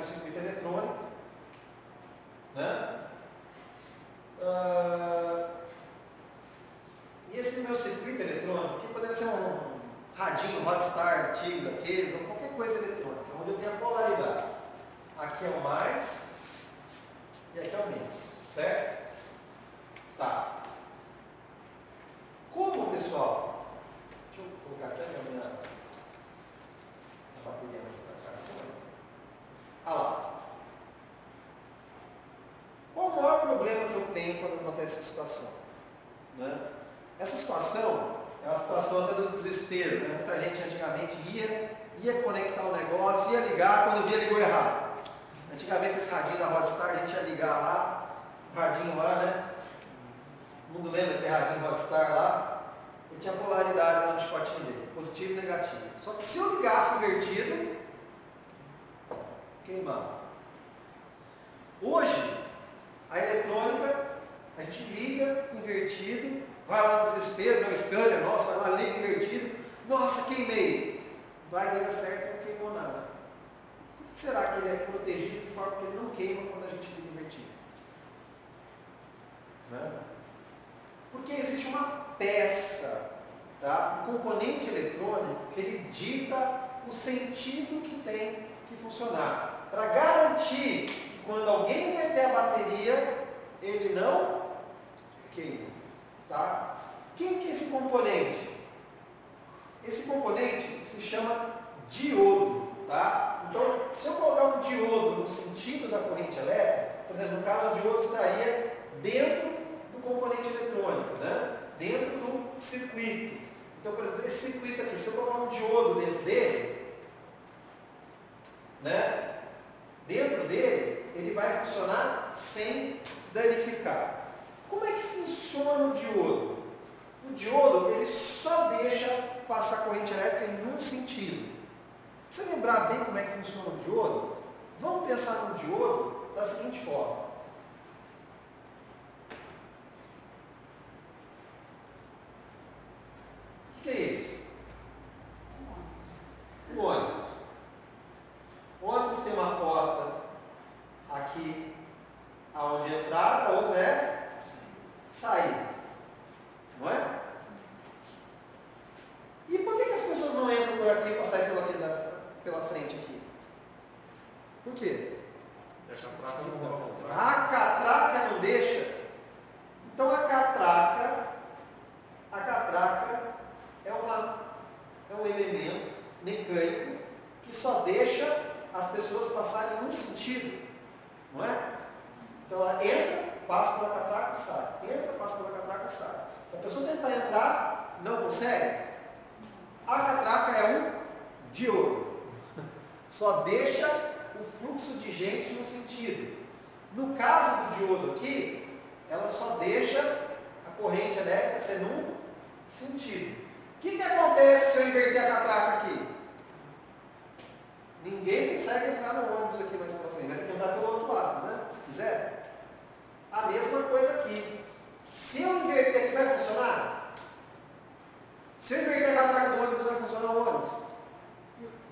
um circuito eletrônico, né? E esse meu circuito eletrônico, que poderia ser um radinho Rodstar antigo daqueles, ou qualquer coisa eletrônica, onde eu tenho a polaridade. Aqui é o mais e aqui é o menos, certo? Tá. Como, pessoal? Deixa eu colocar aqui a minha bateria mais para cá assim. Ah lá. Qual o maior problema que eu tenho quando acontece essa situação? Né? Essa situação é uma situação até do desespero. Né? Muita gente antigamente ia conectar o negócio, ia ligar, quando via ligou errado. Antigamente esse radinho da Rodstar, a gente ia ligar lá, o radinho lá, né? Todo mundo lembra aquele radinho Rodstar lá? Ele tinha polaridade lá no chicotinho dele, positivo e negativo. Só que se eu ligasse invertido, queimava. Hoje, a eletrônica, a gente liga invertido, vai lá no desespero, não escândalo, nossa, vai lá, liga invertido, nossa, queimei. Vai, liga certo e não queimou nada. Por que será que ele é protegido de forma que ele não queima quando a gente liga invertido? Né? Porque existe uma peça, tá? Um componente eletrônico que ele dita o sentido que tem que funcionar. Para garantir que quando alguém meter a bateria, ele não queima. Tá? Quem que é esse componente? Esse componente se chama diodo. Tá? Então, se eu colocar um diodo no sentido da corrente elétrica, por exemplo, no caso, o diodo estaria dentro do componente eletrônico, né? Dentro do circuito. Então, por exemplo, esse circuito aqui, se eu colocar um diodo dentro dele, né? Dentro dele, ele vai funcionar sem danificar. Como é que funciona o diodo? O diodo, ele só deixa passar corrente elétrica em um sentido. Se você lembrar bem como é que funciona o diodo, vamos pensar no diodo da seguinte forma. O que é isso? O ônibus. O ônibus tem uma porta aqui, aonde é entrada, a outra é saída. Não é? E por que as pessoas não entram por aqui para sair pela frente aqui? Por quê? A catraca não deixa. Então a catraca é um elemento mecânico que só deixa as pessoas passarem num sentido. Não é? Então ela entra, passa pela catraca e sai. Entra, passa pela catraca e sai. Se a pessoa tentar entrar, não consegue. A catraca é um diodo. Só deixa o fluxo de gente no sentido. No caso do diodo aqui, ela só deixa a corrente elétrica ser num sentido. O que acontece se eu inverter a catraca aqui? Ninguém consegue entrar no ônibus aqui mais para frente. Vai ter que entrar pelo outro lado, né? Se quiser. A mesma coisa aqui. Se eu inverter aqui, vai funcionar? Se eu inverter a catraca do ônibus, vai funcionar o ônibus?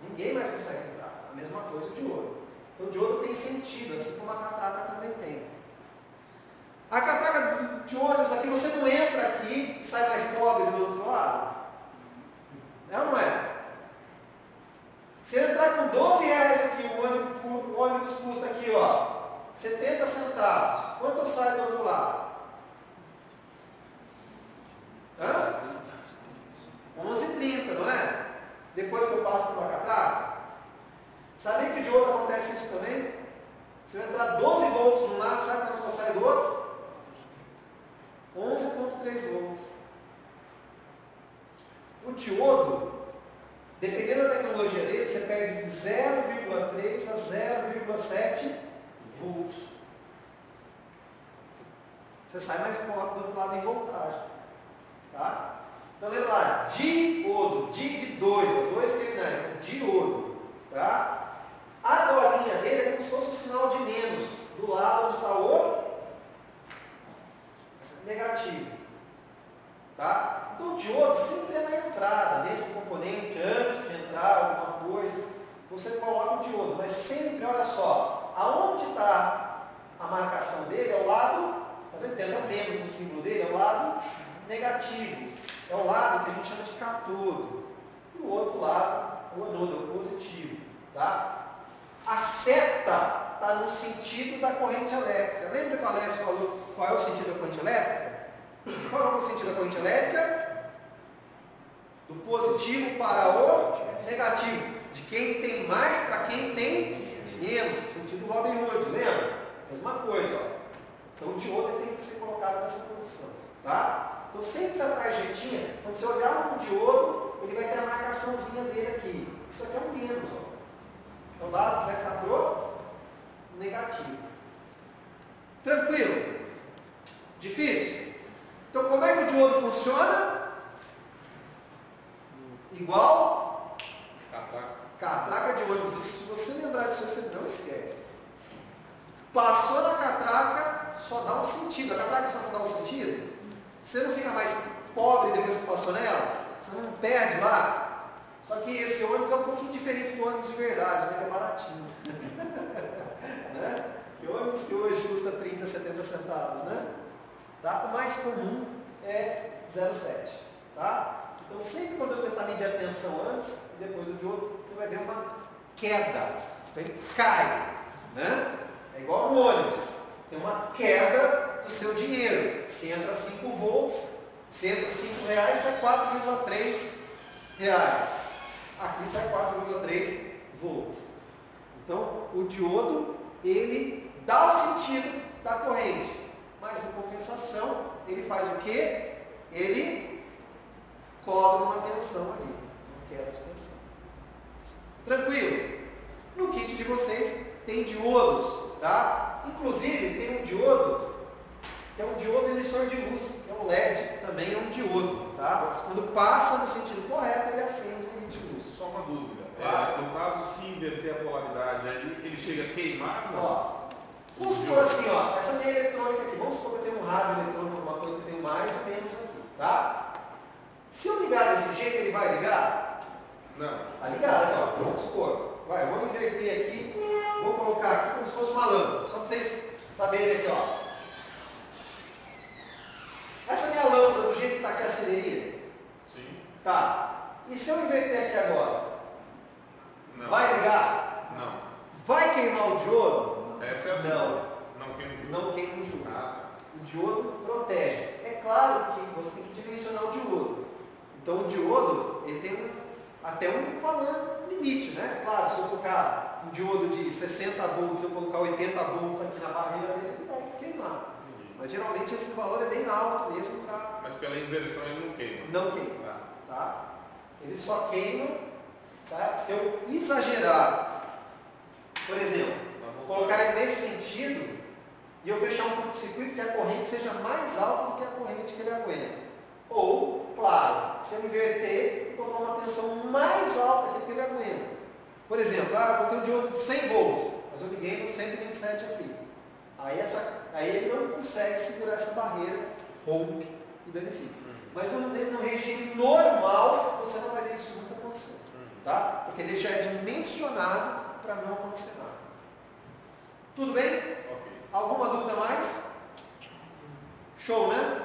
Ninguém mais consegue entrar. A mesma coisa o diodo. Então o diodo tem sentido, assim como a catraca também tem. A catraca de ônibus aqui, você não entra aqui e sai mais pobre do outro lado? É ou não é? Se eu entrar com 12 reais aqui, o ônibus custa aqui, ó, 70 centavos. Quanto eu saio do outro lado? Hã? 11,30, não é? Depois que eu passo pela catraca. Sabia que o diodo acontece isso também? Se eu entrar 12 volts de um lado, sabe quanto eu saio do outro? 11,3 volts. O diodo, dependendo da tecnologia dele, você perde de 0,3 a 0,7 volts. Você sai mais pobre do outro lado em voltagem. Tá? Então lembra lá, diodo, di de 2 terminais, é diodo. Tá? A bolinha dele é como se fosse um sinal de menos, do lado onde está o negativo. Tá? Então o diodo sempre é na entrada, dentro do componente, antes de entrar alguma coisa, você coloca o diodo, mas sempre, olha só, o anodo, é o positivo. Tá? A seta está no sentido da corrente elétrica. Lembra que o Alessio falou qual é o sentido da corrente elétrica? Qual é o sentido da corrente elétrica? Do positivo para o negativo. De quem tem mais para quem tem menos. Sentido Robin Hood, lembra? Mesma coisa. Ó. Então o diodo tem que ser colocado nessa posição. Tá? Então sempre a tarjetinha, quando você olhar um diodo, ele vai ter a marcaçãozinha dele aqui. Isso aqui é um menos. Ó. É o lado que vai ficar pro negativo. Tranquilo? Difícil? Então como é que o diodo funciona? Igual catraca de ônibus. Isso, se você lembrar disso, você não esquece. Passou na catraca, só dá um sentido. A catraca só não dá um sentido. Você não fica mais pobre depois que passou nela? Você não perde lá? Só que esse ônibus é um pouquinho diferente do ônibus de verdade, né? Ele é baratinho. Né? Que ônibus que hoje custa 30, 70 centavos, né? Tá? O mais comum é 0,7. Tá? Então sempre quando eu tentar medir a tensão antes e depois do diodo, você vai ver uma queda. Então ele cai. Né? É igual no ônibus. Tem uma queda do seu dinheiro. Se entra 5 volts, se entra 5 reais, sai 4,3 reais. Aqui sai 4,3 volts. Então, o diodo, ele dá o sentido da corrente. Mas, em compensação, ele faz o quê? Ele cobra uma tensão ali. Uma queda de tensão. Tranquilo? No kit de vocês tem diodos, tá? Inclusive, tem um diodo, que é um diodo emissor de luz, que é um LED, também é um diodo, tá? Mas quando passa no sentido correto, ele acende e emite luz. Só uma dúvida. No caso, se inverter a polaridade aí, ele chega a queimar? Não? Ó, vamos supor assim, ó, essa minha eletrônica aqui, vamos supor que eu tenho um rádio eletrônico, uma coisa que tem mais ou menos aqui, tá? Se eu ligar desse jeito, ele vai ligar? Não. Tá ligado aqui, ó, vamos supor. Vai, eu vou inverter aqui, vou colocar aqui como se fosse uma lâmpada, só para vocês saberem aqui, ó. Essa minha lâmpada, do jeito que está aqui, acenderia? Sim. Tá. E se eu inverter aqui agora? Não. Vai ligar? Não. Vai queimar o diodo? Essa é a Não. Não queima. Não queima o diodo. Ah, tá. O diodo protege. É claro que você tem que dimensionar o diodo. Então o diodo, ele tem até um valor limite, né? Claro, se eu colocar um diodo de 60 volts, se eu colocar 80 volts aqui na barreira dele, ele vai queimar. Mas geralmente esse valor é bem alto mesmo para... Mas pela inversão ele não queima. Não queima. Tá? Ele só queima, tá? Se eu exagerar, por exemplo, colocar ele nesse sentido e eu fechar um curto-circuito que a corrente seja mais alta do que a corrente que ele aguenta. Ou, claro, se eu inverter e colocar uma tensão mais alta do que ele aguenta. Por exemplo, eu coloquei um diodo de 100 volts, mas eu liguei no 127 aqui. Aí ele não consegue segurar essa barreira, rompe e danifica. Mas no regime normal, você não vai ver isso nunca acontecer. Tá? Porque ele já é dimensionado para não acontecer nada. Tudo bem? Ok. Alguma dúvida mais? Show, né?